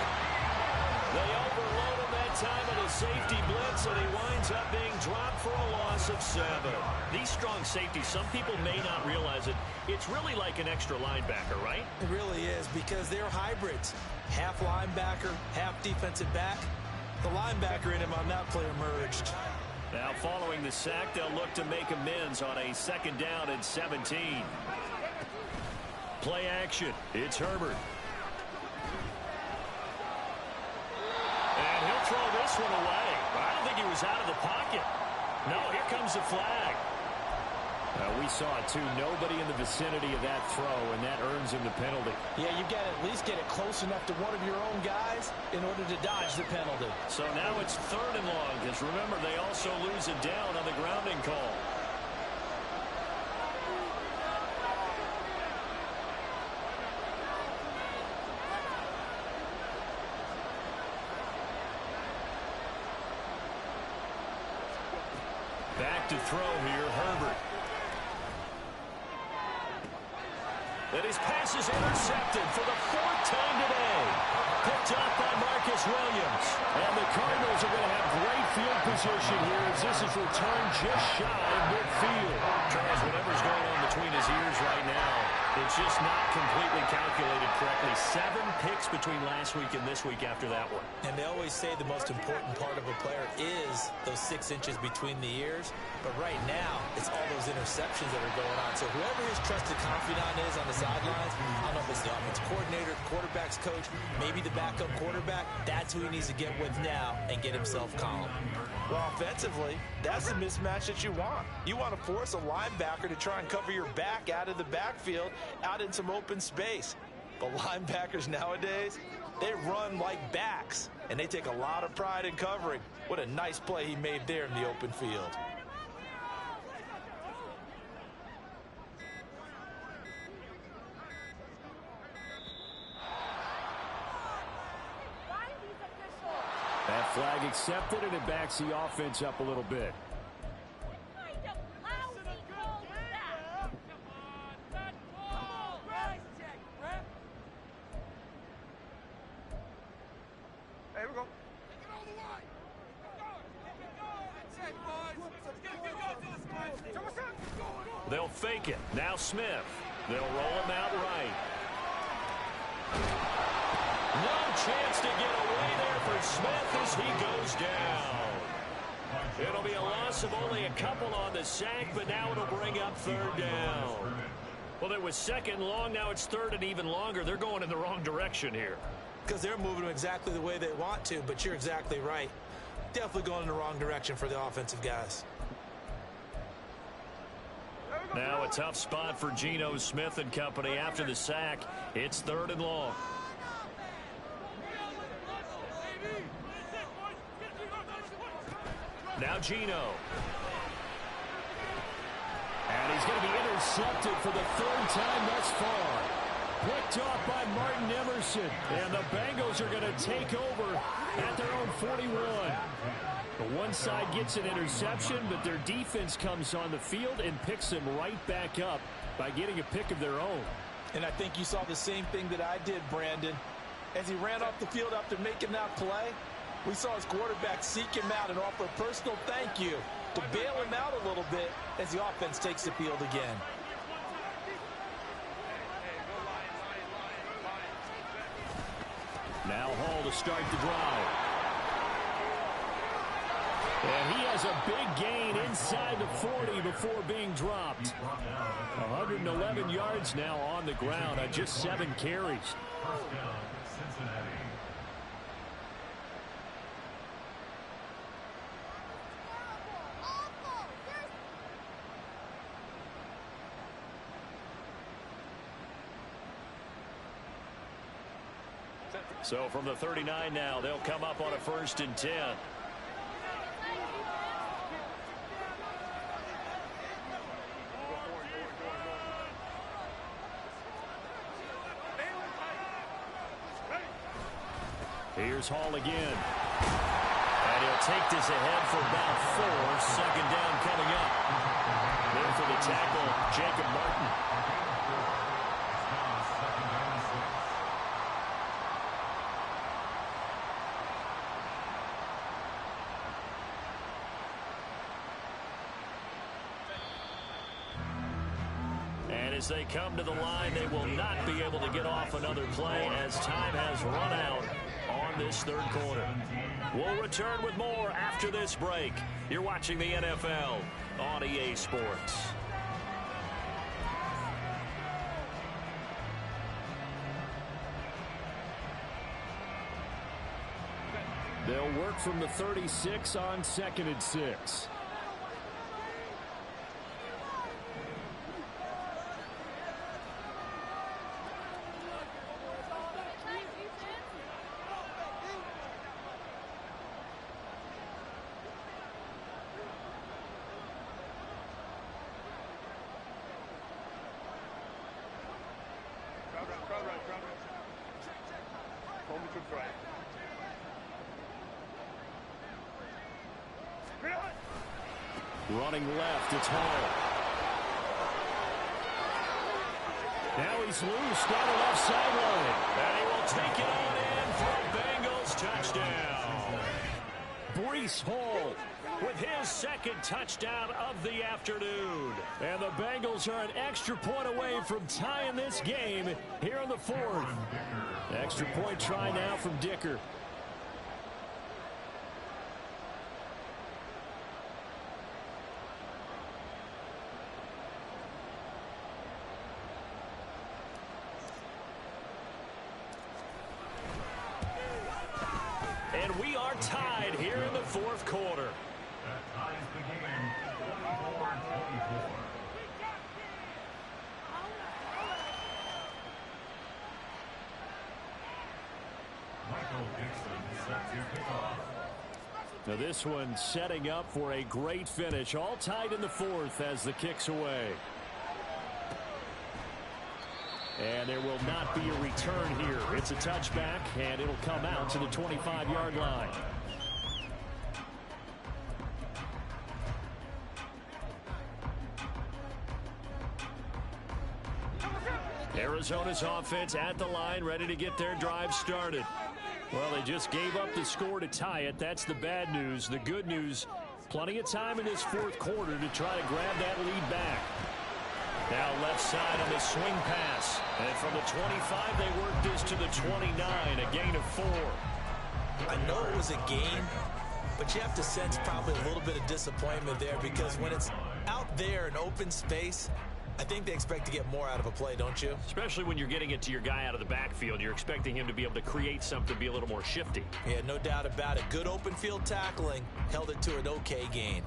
[SPEAKER 3] They overload him that time in a safety blitz, and he winds up being dropped for a loss of 7.
[SPEAKER 4] These strong safeties, some people may not realize it. It's really like an extra linebacker, right?
[SPEAKER 5] It really is, because they're hybrids. Half linebacker, half defensive back. The linebacker in him on that play emerged.
[SPEAKER 3] Now following the sack, they'll look to make amends on a 2nd down and 17. Play action. It's Herbert. And he'll throw this one away. I don't think he was out of the pocket. No, here comes the flag.
[SPEAKER 4] We saw it too. Nobody in the vicinity of that throw, and that earns him the penalty.
[SPEAKER 5] Yeah, you've got to at least get it close enough to one of your own guys in order to dodge the penalty.
[SPEAKER 3] So now it's 3rd and long, because remember, they also lose it down on the grounding call. Back to throw here, Herbert. And his pass is intercepted for the 4th time today. Picked up by Marcus Williams.
[SPEAKER 4] And the Cardinals are going to have great field position here as this is returned just shy of midfield.
[SPEAKER 3] Charles, whatever's going on between his ears right now, it's just not completely calculated correctly. 7 picks between last week and this week after that one.
[SPEAKER 5] And they always say the most important part of a player is those 6 inches between the ears. But right now, it's all those interceptions that are going on. So whoever his trusted confidant is on the sidelines, I don't know if it's the offensive coordinator, quarterback's coach, maybe the backup quarterback, that's who he needs to get with now and get himself calm. Well, offensively, that's the mismatch that you want. You want to force a linebacker to try and cover your back out of the backfield, out in some open space. But linebackers nowadays, they run like backs, and they take a lot of pride in covering. What a nice play he made there in the open field.
[SPEAKER 4] That flag accepted, and it backs the offense up a little bit.
[SPEAKER 3] They'll fake it. Now Smith. They'll roll him out right. No chance to get away there for Smith as he goes down. It'll be a loss of only a couple on the sack, but now it'll bring up 3rd down. Well, it was 2nd long. Now it's 3rd and even longer. They're going in the wrong direction here.
[SPEAKER 5] Because they're moving them exactly the way they want to, but you're exactly right. Definitely going in the wrong direction for the offensive guys.
[SPEAKER 3] Now a tough spot for Geno Smith and company after the sack. It's 3rd and long. Now Geno.
[SPEAKER 4] And he's going to be intercepted for the 3rd time thus far. Picked off by Martin Emerson. And the Bengals are going to take over at their own 41. The one side gets an interception, but their defense comes on the field and picks them right back up by getting a pick of their own.
[SPEAKER 5] And I think you saw the same thing that I did, Brandon. As he ran off the field after making that play, we saw his quarterback seek him out and offer a personal thank you to bail him out a little bit as the offense takes the field again.
[SPEAKER 4] Now Hall to start the drive. And he has a big gain inside the 40 before being dropped. 111 yards now on the ground on just 7 carries.
[SPEAKER 3] So from the 39 now, they'll come up on a 1st and 10. Here's Hall again. And he'll take this ahead for about 4. 2nd down coming up. There for the tackle, Jacob Martin. And as they come to the line, they will not be able to get off another play as time has run out on this 3rd quarter. We'll return with more after this break. You're watching the NFL on EA Sports. They'll work from the 36 on 2nd and 6. Running left, it's Hall. Now he's loose down the left sideline. And he will take it on in for a Bengals touchdown. Breece Hall with his 2nd touchdown of the afternoon. And the Bengals are an extra point away from tying this game here in the 4th. Extra point try now from Dicker. And we are tied here in the 4th quarter.
[SPEAKER 7] That ties the game 44-24. Michael Dixon set to kick off.
[SPEAKER 3] Now this one setting up for a great finish. All tied in the 4th as the kick's away. And there will not be a return here. It's a touchback, and it'll come out to the 25-yard line. Arizona's offense at the line, ready to get their drive started. Well, they just gave up the score to tie it. That's the bad news. The good news, plenty of time in this 4th quarter to try to grab that lead back. Now left side on the swing pass. And from the 25, they worked this to the 29, a gain of 4.
[SPEAKER 5] I know it was a gain, but you have to sense probably a little bit of disappointment there because when it's out there in open space, I think they expect to get more out of a play, don't you?
[SPEAKER 3] Especially when you're getting it to your guy out of the backfield. You're expecting him to be able to create something, be a little more shifty.
[SPEAKER 5] Yeah, no doubt about it. Good open field tackling. Held it to an okay gain.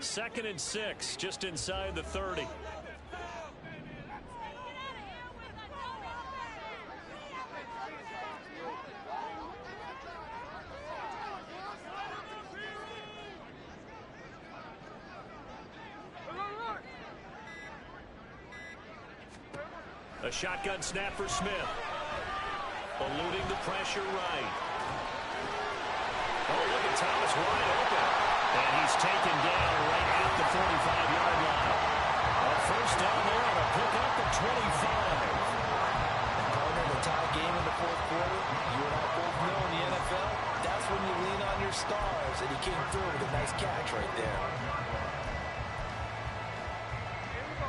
[SPEAKER 3] Second and 6, just inside the 30. A shotgun snap for Smith. Eluding the pressure right. Oh, look at Thomas wide open. And he's taken down right at the 45-yard line. A 1st down there on a pickup at 25.
[SPEAKER 5] Partner, the tie game in the 4th quarter. You and I both know in the NFL, that's when you lean on your stars. And he came through with a nice catch right there.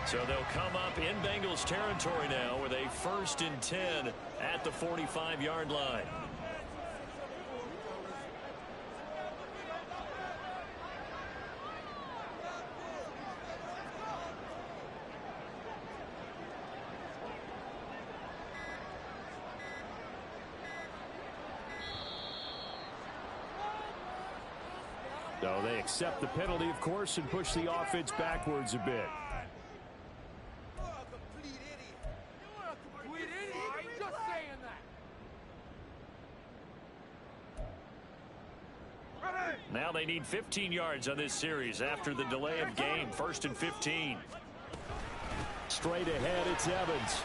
[SPEAKER 3] So they'll come up in Bengals territory now with a 1st and 10 at the 45-yard line. So they accept the penalty, of course, and push the offense backwards a bit. Now they need 15 yards on this series after the delay of game. 1st and 15. Straight ahead, it's Evans.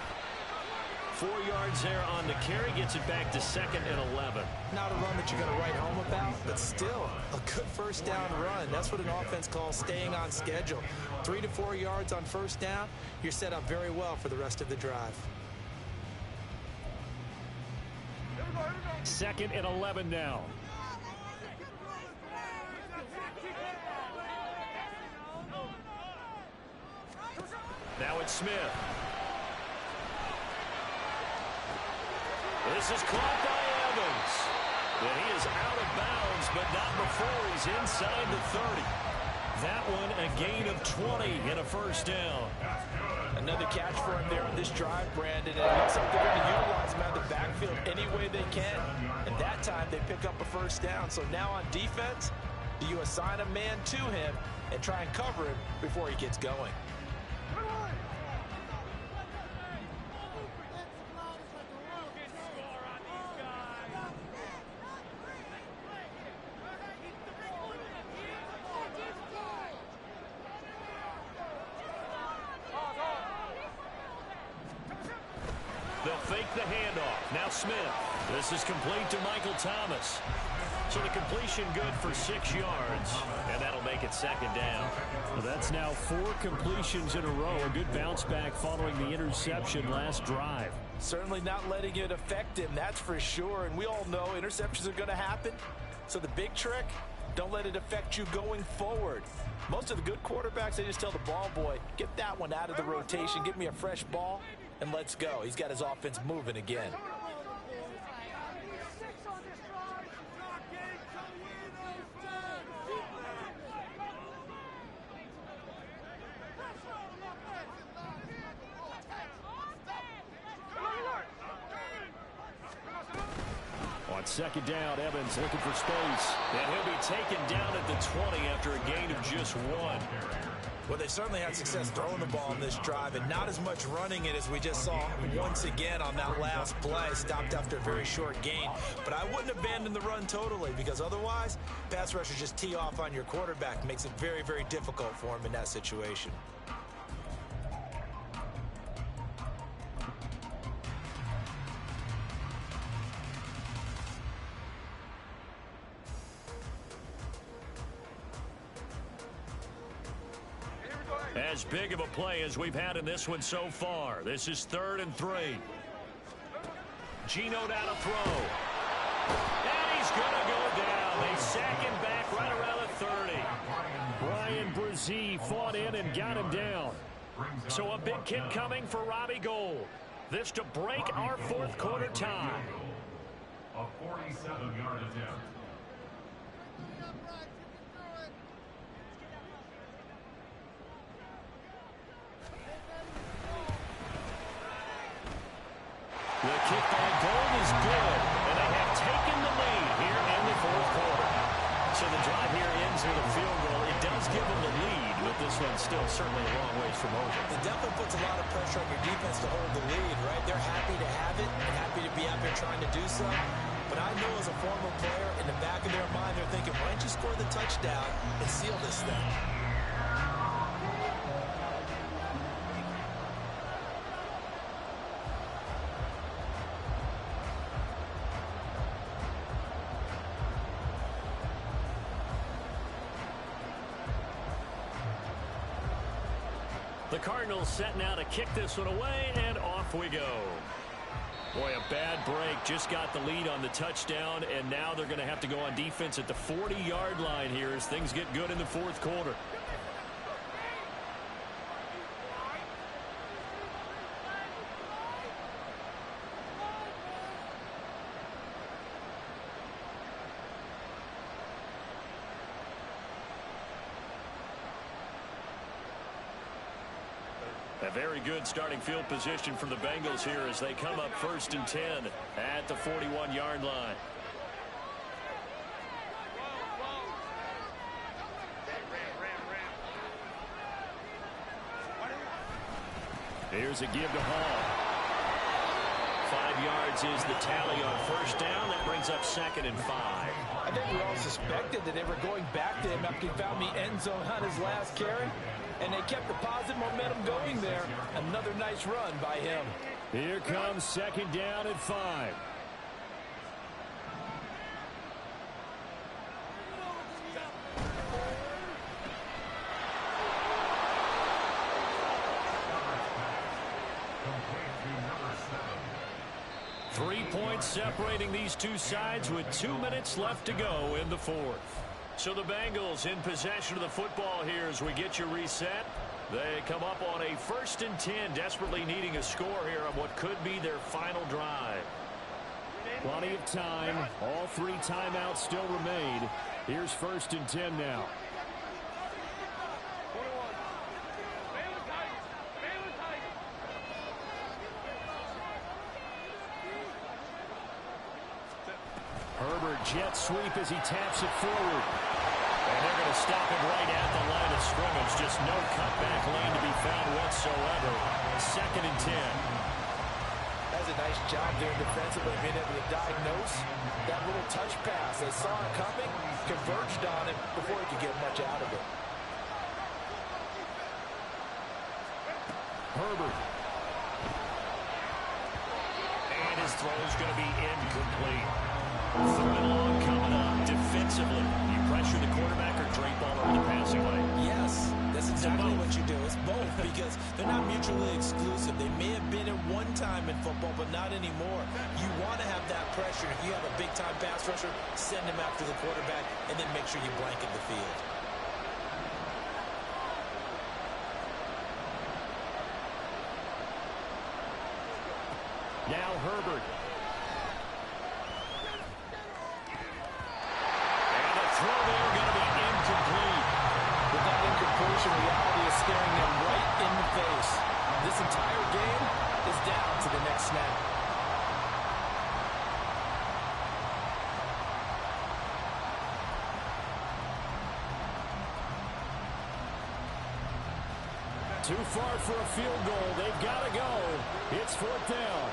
[SPEAKER 3] 4 yards there on the carry. Gets it back to 2nd and 11.
[SPEAKER 5] Not a run that you're going to write home about, but still a good first down run. That's what an offense calls staying on schedule. 3 to 4 yards on first down. You're set up very well for the rest of the drive.
[SPEAKER 3] 2nd and 11 now. Now it's Smith. This is caught by Evans. And he is out of bounds, but not before he's inside the 30. That one a gain of 20 and a first down.
[SPEAKER 5] Another catch for him there on this drive, Brandon. And it looks like they're going to utilize him out of the backfield any way they can. And that time they pick up a first down. So now on defense, do you assign a man to him and try and cover him before he gets going?
[SPEAKER 3] They'll fake the handoff. Now Smith. This is complete to Michael Thomas. So the completion good for 6 yards. And that'll make it 2nd down.
[SPEAKER 4] Well, that's now 4 completions in a row. A good bounce back following the interception last drive.
[SPEAKER 5] Certainly not letting it affect him, that's for sure. And we all know interceptions are going to happen. So the big trick, don't let it affect you going forward. Most of the good quarterbacks, they just tell the ball boy, get that one out of the rotation, give me a fresh ball, and let's go. He's got his offense moving again.
[SPEAKER 4] On 2nd down, Evans looking for space.
[SPEAKER 3] And he'll be taken down at the 20 after a gain of just 1.
[SPEAKER 5] Well, they certainly had success throwing the ball in this drive and not as much running it as we just saw once again on that last play. Stopped after a very short gain. But I wouldn't abandon the run totally because otherwise, pass rushers just tee off on your quarterback. Makes it very, very difficult for him in that situation.
[SPEAKER 3] As big of a play as we've had in this one so far. This is 3rd and 3. Geno down a throw. And he's going to go down. They sack him back right around the 30.
[SPEAKER 4] Brian Brzee fought in and got him down.
[SPEAKER 3] So a big kick coming for Robbie Gould. This to break our 4th quarter tie.
[SPEAKER 7] A 47-yard attempt.
[SPEAKER 3] The kick by Gould is good, and they have taken the lead here in the 4th quarter. So the drive here ends with a field goal. It does give them the lead, but this one's still certainly a long ways from over.
[SPEAKER 5] It definitely puts a lot of pressure on your defense to hold the lead, right? They're happy to have it and happy to be out there trying to do so. But I know as a former player, in the back of their mind, they're thinking, why don't you score the touchdown and seal this thing?
[SPEAKER 3] The Cardinals setting out to kick this one away, and off we go. Boy, a bad break. Just got the lead on the touchdown, and now they're going to have to go on defense at the 40-yard line here as things get good in the 4th quarter. A very good starting field position for the Bengals here as they come up 1st and 10 at the 41-yard line. Here's a give to Hall. 5
[SPEAKER 4] yards is the tally on first down. That brings up 2nd and 5.
[SPEAKER 5] I think we all suspected that they were going back to him after he found the end zone on his last carry, and they kept the positive momentum going there. Another nice run by him.
[SPEAKER 3] Here comes 2nd down and 5.
[SPEAKER 7] Number 7.
[SPEAKER 3] 3 points separating these two sides with 2 minutes left to go in the 4th.
[SPEAKER 4] So the Bengals in possession of the football here as we get you reset. They come up on a 1st and 10, desperately needing a score here on what could be their final drive.
[SPEAKER 3] Plenty of time. All 3 timeouts still remain. Here's 1st and 10 now. Herbert jet sweep as he taps it forward.
[SPEAKER 4] And they're going to stop him right at the line of scrimmage. Just no cutback lane to be found whatsoever. 2nd and 10.
[SPEAKER 5] That's a nice job there defensively, being able to diagnose that little touch pass. They saw it coming, converged on it before he could get much out of it.
[SPEAKER 3] Herbert.
[SPEAKER 4] And his throw is going to be incomplete. 3rd and long coming up. Defensively, you pressure the quarterback or drape all over the passing lane?
[SPEAKER 8] Yes, that's exactly what you do. It's both because they're not mutually exclusive. They may have been at one time in football, but not anymore. You want to have that pressure. If you have a big-time pass rusher, send him after the quarterback, and then make sure you blanket the field.
[SPEAKER 3] Now Herbert.
[SPEAKER 4] Throw there going to be incomplete.
[SPEAKER 5] But that incompletion reality is staring them right in the face. This entire game is down to the next snap.
[SPEAKER 3] Too far for a field goal. They've got to go. It's 4th down.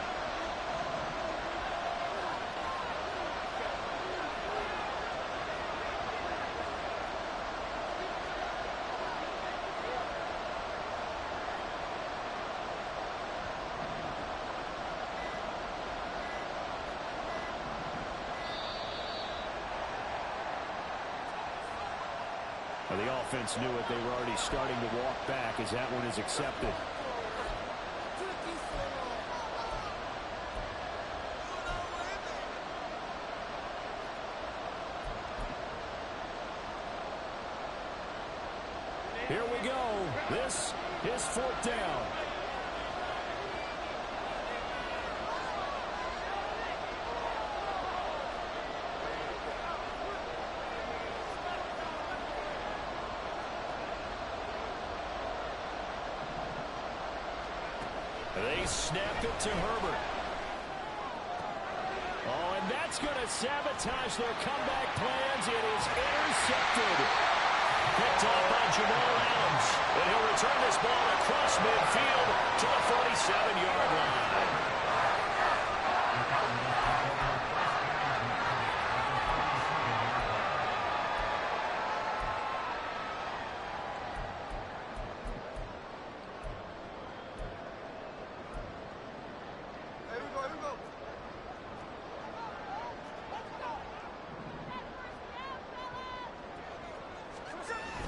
[SPEAKER 3] The offense knew it. They were already starting to walk back as that one is accepted. Here we go. This is 4th down.
[SPEAKER 4] They snap it to Herbert.
[SPEAKER 3] Oh, and that's going to sabotage their comeback plans. It is intercepted.
[SPEAKER 4] Picked off by Jamal Adams. And he'll return this ball across midfield to the 47-yard line.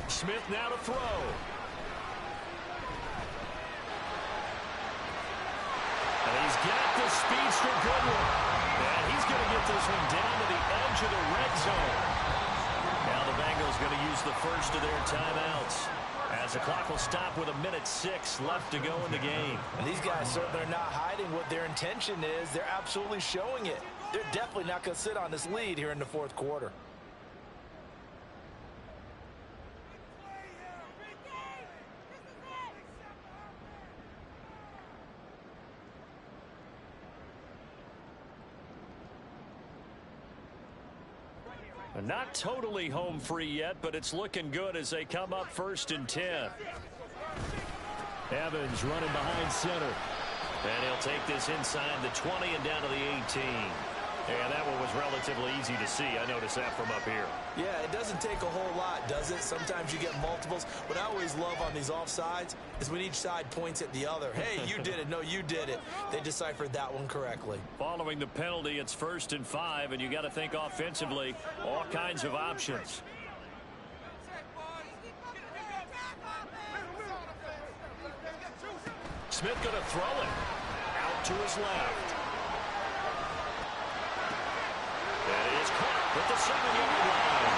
[SPEAKER 4] Smith now to throw. And he's got the speedster Goodwin. And he's going to get this one down to the edge of the red zone. Now the Bengals going to use the first of their timeouts, as the clock will stop with 1:06 left to go in the game.
[SPEAKER 5] And these guys certainly are not hiding what their intention is. They're absolutely showing it. They're definitely not going to sit on this lead here in the 4th quarter.
[SPEAKER 4] Not totally home free yet, but it's looking good as they come up 1st and 10.
[SPEAKER 3] Evans running behind center. And he'll take this inside the 20 and down to the 18. And that one was relatively easy to see. I noticed that from up here.
[SPEAKER 8] Yeah, it doesn't take a whole lot, does it? Sometimes you get multiples. What I always love on these offsides is when each side points at the other. Hey, you did it. No, you did it. They deciphered that one correctly.
[SPEAKER 3] Following the penalty, it's 1st and 5, and you got to think offensively, all kinds of options. Smith going to throw it out to his left. And it is caught at the 7-yard line.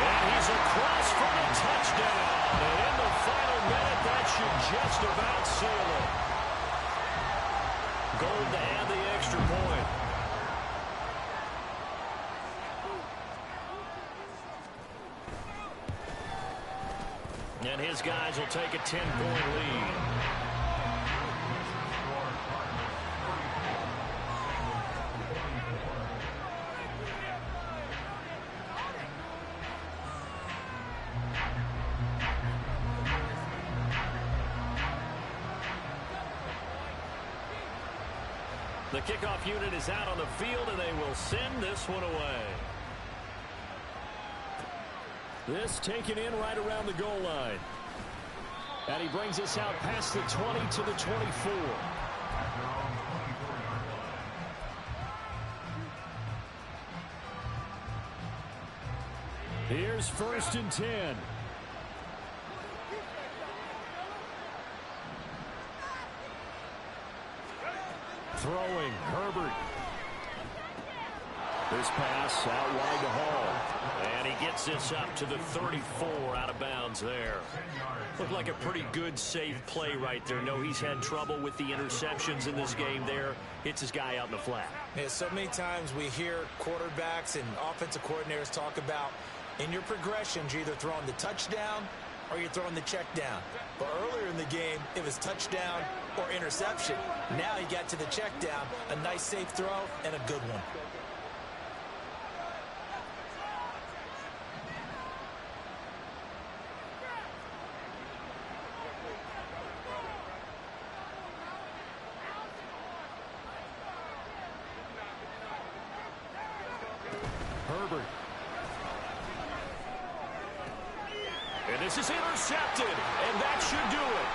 [SPEAKER 3] And he's across for the touchdown. And in the final minute, that should just about seal it. Gold to add the extra point. And his guys will take a 10-point lead. The kickoff unit is out on the field, and they will send this one away.
[SPEAKER 4] This taken in right around the goal line. And he brings us out past the 20 to the 24. Here's 1st and 10. Throwing, Herbert. This pass out wide to Hall.
[SPEAKER 3] And he gets this up to the 34 out of bounds there. Looked like a pretty good, safe play right there. No, he's had trouble with the interceptions in this game there. Hits his guy out in the flat.
[SPEAKER 8] Yeah, so many times we hear quarterbacks and offensive coordinators talk about in your progressions, you're either throwing the touchdown or you're throwing the check down. But earlier in the game, it was touchdown or interception. Now he got to the check down, a nice safe throw, and a good one.
[SPEAKER 4] Herbert.
[SPEAKER 3] And this is intercepted, and that should do it.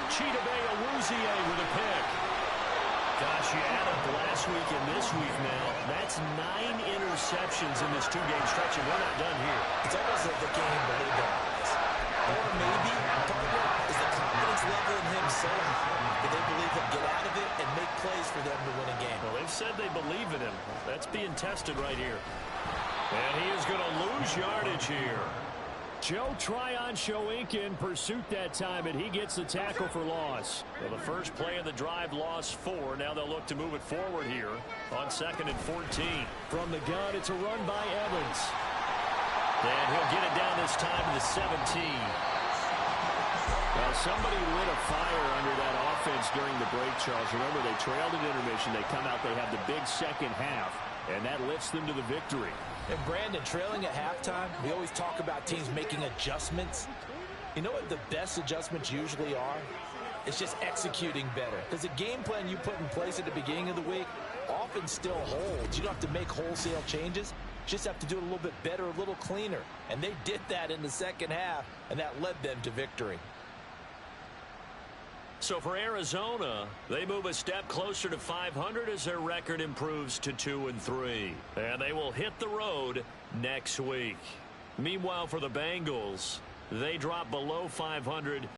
[SPEAKER 3] Chidobe Awuzie with a pick. Gosh, you add up last week and this week now. That's 9 interceptions in this 2-game stretch, and we're not done here.
[SPEAKER 8] It's almost like the game believed in us. Or maybe part of it is the confidence level in him saying that they believe he'll get out of it and make plays for them to win a game.
[SPEAKER 3] Well, they've said they believe in him. That's being tested right here. And he is going to lose yardage here.
[SPEAKER 4] Joe Tryon-Shoyinka in pursuit that time, and he gets the tackle for loss.
[SPEAKER 3] Well, the first play of the drive lost 4. Now they'll look to move it forward here on 2nd and 14.
[SPEAKER 4] From the gun, it's a run by Evans.
[SPEAKER 3] And he'll get it down this time to the 17.
[SPEAKER 4] Well, somebody lit a fire under that offense during the break, Charles. Remember, they trailed at intermission. They come out, they have the big second half, and that lifts them to the victory.
[SPEAKER 8] And Brandon, trailing at halftime, we always talk about teams making adjustments. You know what the best adjustments usually are? It's just executing better. Because the game plan you put in place at the beginning of the week often still holds. You don't have to make wholesale changes. You just have to do it a little bit better, a little cleaner. And they did that in the second half, and that led them to victory.
[SPEAKER 3] So for Arizona, they move a step closer to 500 as their record improves to 2-3. And they will hit the road next week. Meanwhile, for the Bengals, they drop below 500.